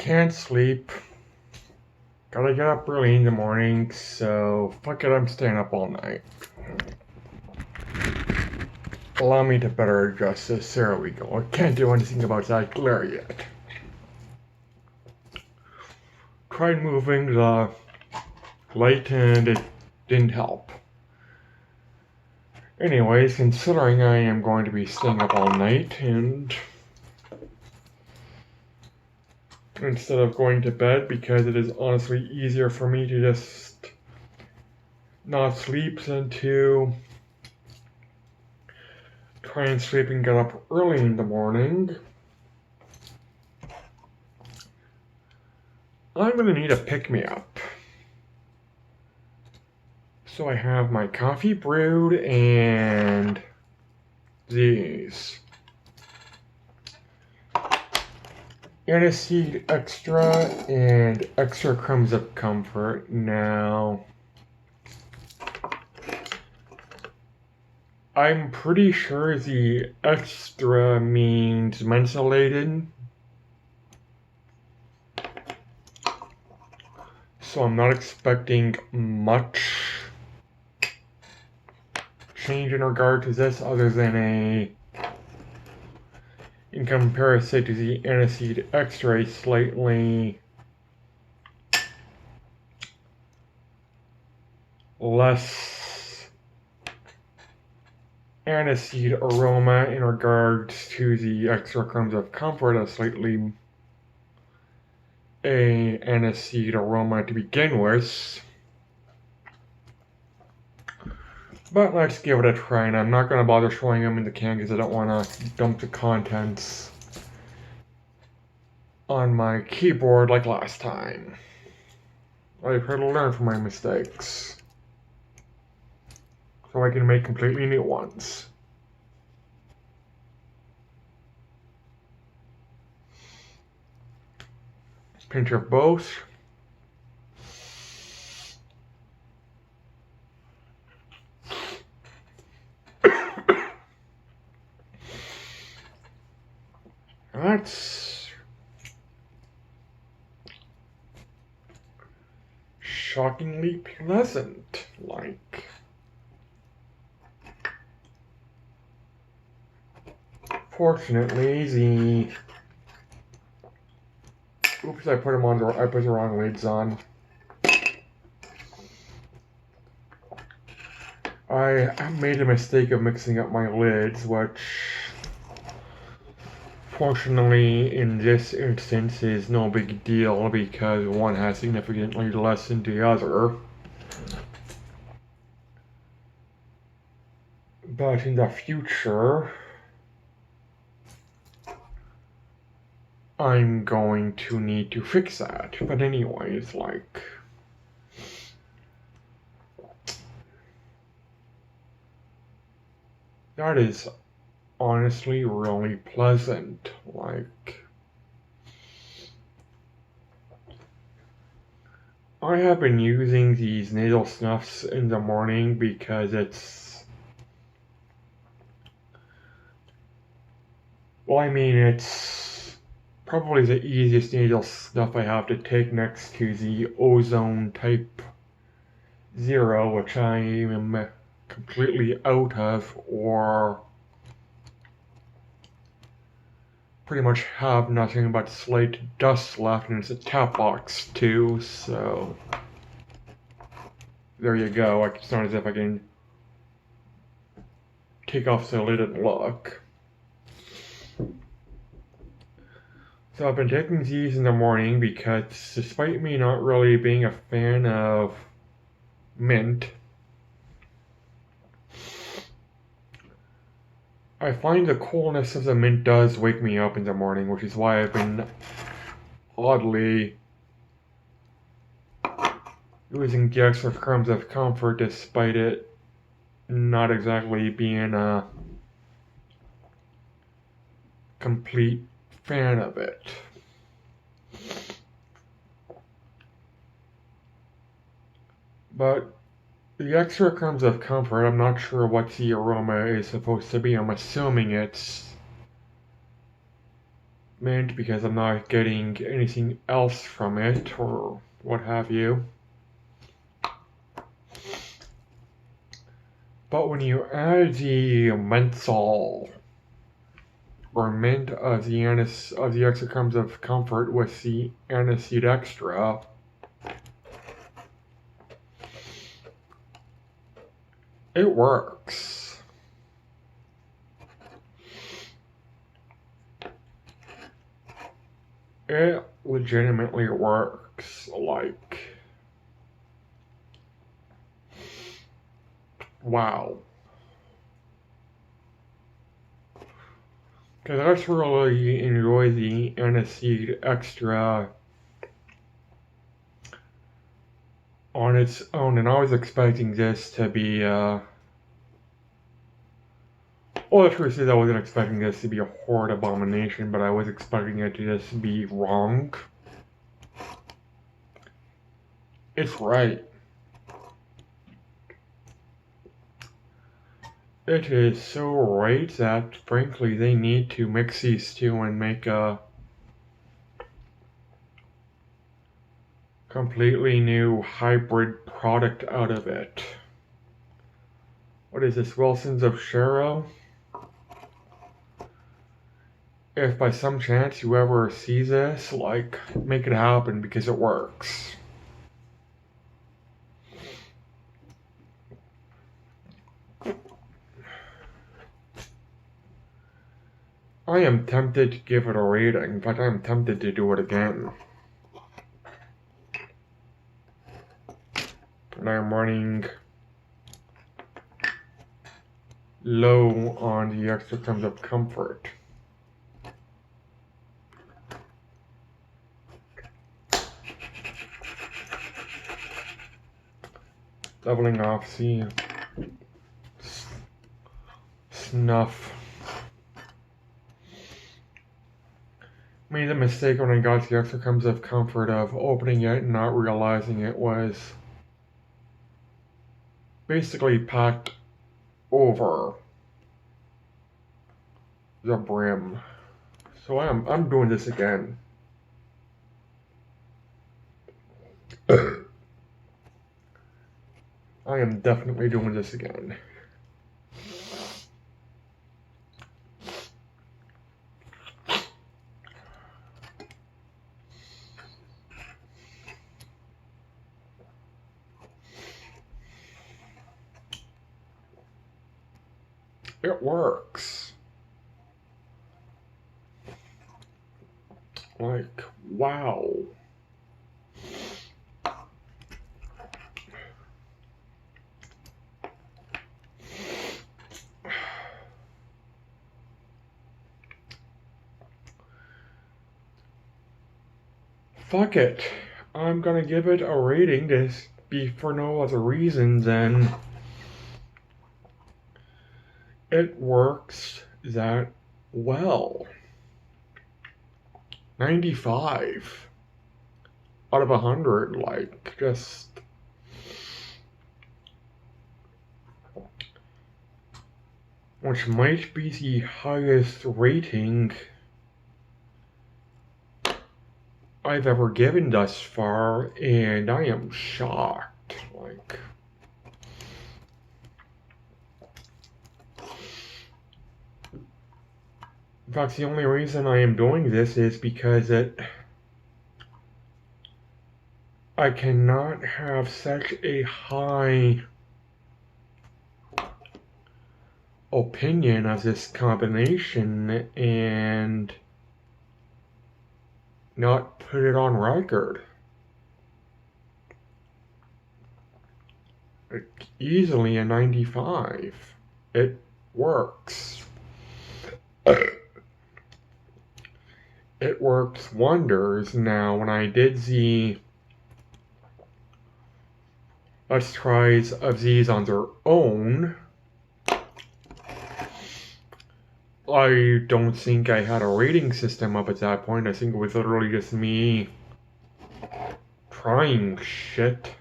Can't sleep. Gotta get up early in the morning, so fuck it, I'm staying up all night. Allow me to better adjust this. There we go. I can't do anything about that glare yet. Tried moving the light and it didn't help. Anyways, considering I am going to be staying up all night and instead of going to bed, because it is honestly easier for me to just not sleep than to try and sleep and get up early in the morning. I'm gonna need a pick-me-up. So I have my coffee brewed and these. Aniseed Extra and Extra Crumbs of Comfort. Now, I'm pretty sure the extra means mentholated. So I'm not expecting much change in regard to this other than in comparison to the Aniseed Extra, slightly less aniseed aroma in regards to the Extra Crumbs of Comfort, a slightly aniseed aroma to begin with. But let's give it a try, and I'm not going to bother showing them in the can because I don't want to dump the contents on my keyboard like last time. I've had to learn from my mistakes, so I can make completely new ones. Pinch of both. That's shockingly pleasant, like. Fortunately, oops, I put the wrong lids on. I made a mistake of mixing up my lids, which fortunately in this instance is no big deal because one has significantly less than the other. But in the future, I'm going to need to fix that. But anyways, like, that is honestly really pleasant. Like, I have been using these nasal snuffs in the morning because it's probably the easiest nasal snuff I have to take next to the ozone type 0, which I am completely out of, or pretty much have nothing but slight dust left, and it's a tap box too, so there you go. It's not as if I can take off the lid and look. So I've been taking these in the morning because despite me not really being a fan of mint, I find the coolness of the mint does wake me up in the morning, which is why I've been oddly using the Extra Crumbs of Comfort despite it not exactly being a complete fan of it. But the Extra Crumbs of Comfort, I'm not sure what the aroma is supposed to be. I'm assuming it's mint because I'm not getting anything else from it or what have you. But when you add the menthol or mint of the extra Crumbs of comfort with the Aniseed extra, it works. It legitimately works. Like, wow. Because I just really enjoy the Aniseed extra on its own, and I was expecting this to be, well, the truth is I wasn't expecting this to be a horrid abomination, but I was expecting it to just be wrong. It's right. It is so right that, frankly, they need to mix these two and make a completely new hybrid product out of it. What is this, Wilson's of Shero? If by some chance whoever sees this, like, make it happen because it works. I am tempted to give it a rating, but I'm tempted to do it again. And I'm running low on the extra Crumbs of comfort. Leveling off the snuff. Made the mistake when I got the extra Crumbs of comfort of opening it and not realizing it was basically packed over the brim. So I'm doing this again. I am definitely doing this again. It works. Like, wow. Fuck it. I'm gonna give it a rating to be for no other reason than it works that well. 95 out of 100, like, just which might be the highest rating I've ever given thus far, and I am shocked. Like, in fact, the only reason I am doing this is because I cannot have such a high opinion of this combination and not put it on record. Like, easily a 95. It works. It works wonders. Now, when I did the let's tries of these on their own, I don't think I had a rating system up at that point. I think it was literally just me trying shit.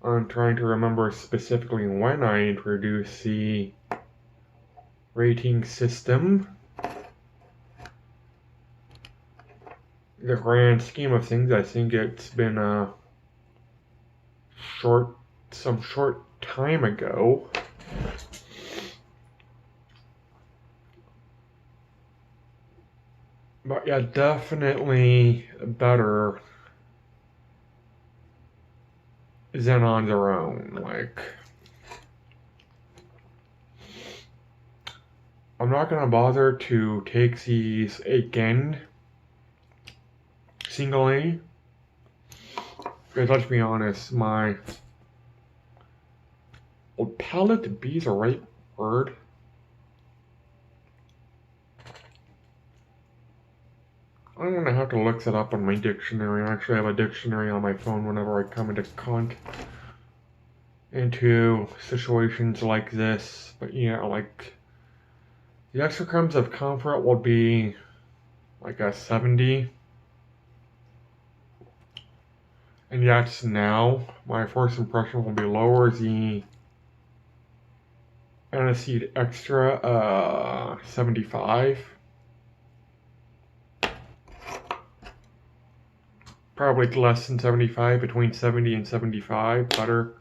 I'm trying to remember specifically when I introduced the rating system. In the grand scheme of things, I think it's been some short time ago. But yeah, definitely better than on their own. Like, I'm not gonna bother to take these again singly. Because let's be honest, my palate be the right word. I'm gonna have to look that up on my dictionary. I actually have a dictionary on my phone whenever I come into situations like this. But yeah, like the extra crumbs of comfort will be like a 70. And yet now my first impression will be lower. The Aniseed Extra 75. Probably less than 75, between 70 and 75. Better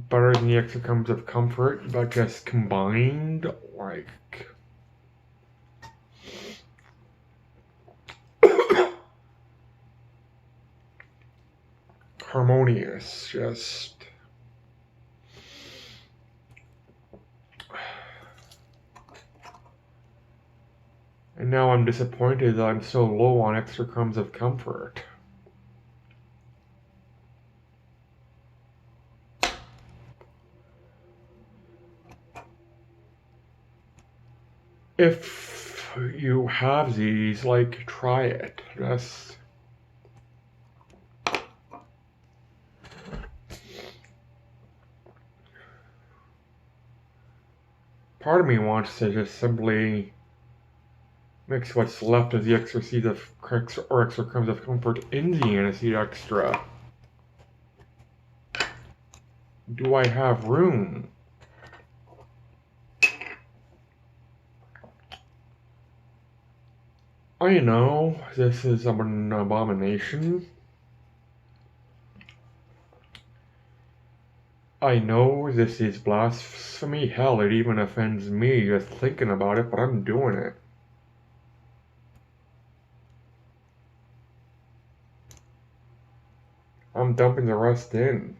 than the extra crumbs of comfort, but just combined, like harmonious, just and now I'm disappointed that I'm so low on extra crumbs of comfort. If you have these, like, try it. Just part of me wants to just simply mix what's left of the extra seeds of extra crumbs of comfort in the Aniseed Extra. Do I have room? I know this is an abomination. I know this is blasphemy. Hell, it even offends me just thinking about it, but I'm doing it. I'm dumping the rest in.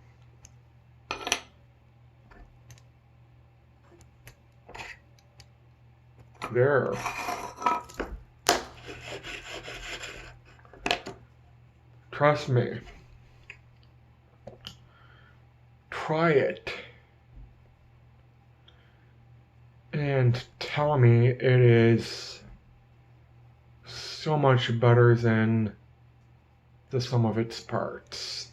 There. Trust me. Try it. And tell me it is so much better than the sum of its parts.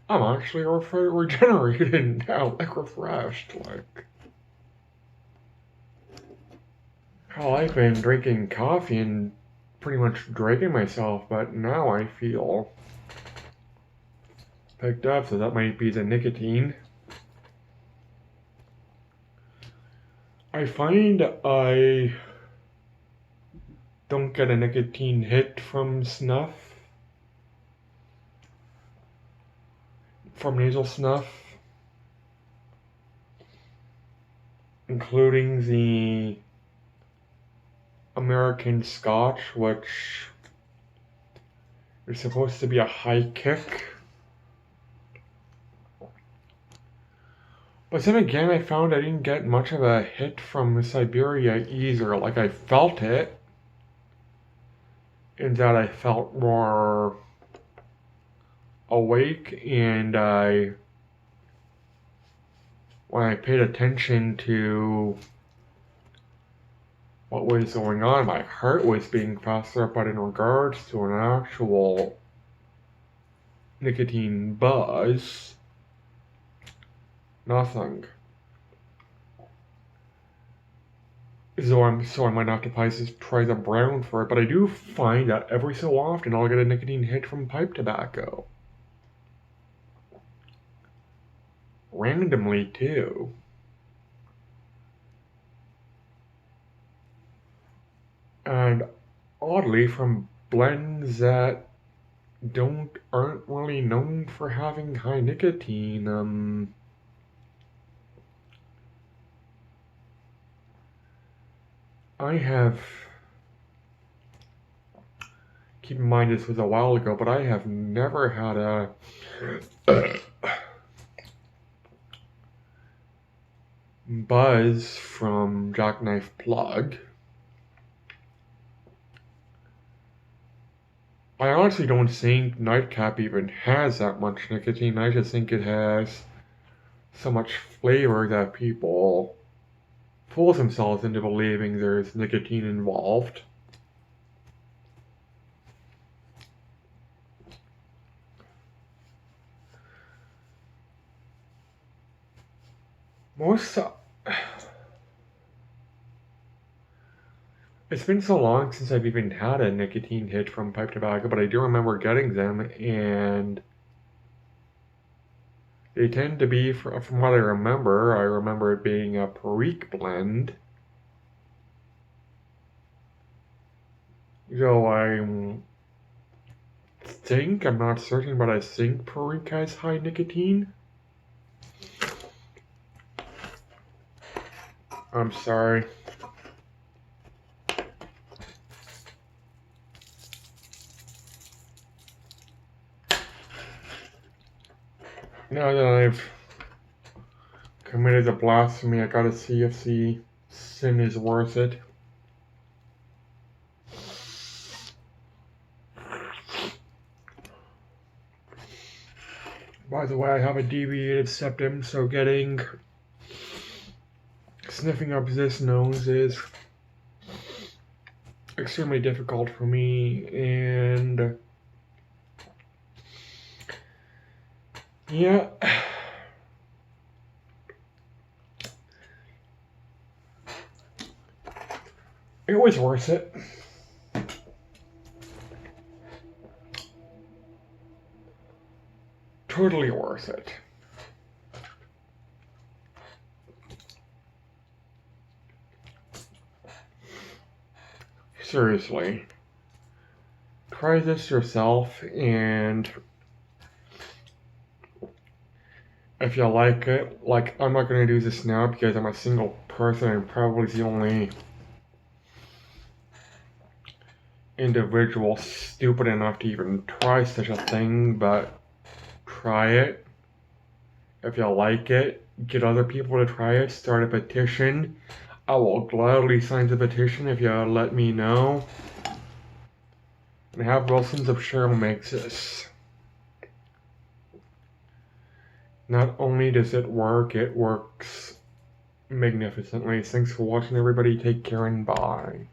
I'm actually regenerated now, like refreshed, like. Hell, I've been drinking coffee and pretty much dragging myself, but now I feel picked up, so that might be the nicotine. I find I don't get a nicotine hit from snuff, from nasal snuff, including the American Scotch, which is supposed to be a high kick. But then again, I found I didn't get much of a hit from Siberia either. Like, I felt it, in that I felt more awake, and when I paid attention to what was going on, my heart was beating faster, but in regards to an actual nicotine buzz, nothing. So I might have to try the brown for it, but I do find that every so often I'll get a nicotine hit from pipe tobacco. Randomly, too. And oddly, from blends that aren't really known for having high nicotine. I have, keep in mind this was a while ago, but I have never had a buzz from Jackknife Plug. I honestly don't think Nightcap even has that much nicotine. I just think it has so much flavor that people fool themselves into believing there's nicotine involved. Most It's been so long since I've even had a nicotine hit from pipe tobacco, but I do remember getting them, and they tend to be, from what I remember it being a Perique blend. So I'm not certain, but I think Perique has high nicotine. I'm sorry. Now that I've committed a blasphemy, I gotta see if the sin is worth it. By the way, I have a deviated septum, so sniffing up this nose is extremely difficult for me, and yeah. It was worth it. Totally worth it. Seriously. Try this yourself, and if you like it, I'm not going to do this now because I'm a single person and probably the only individual stupid enough to even try such a thing, but try it. If you like it, get other people to try it, start a petition. I will gladly sign the petition if you let me know. And have Wilsons of Cheryl makes this. Not only does it works magnificently. Thanks for watching, everybody. Take care and bye.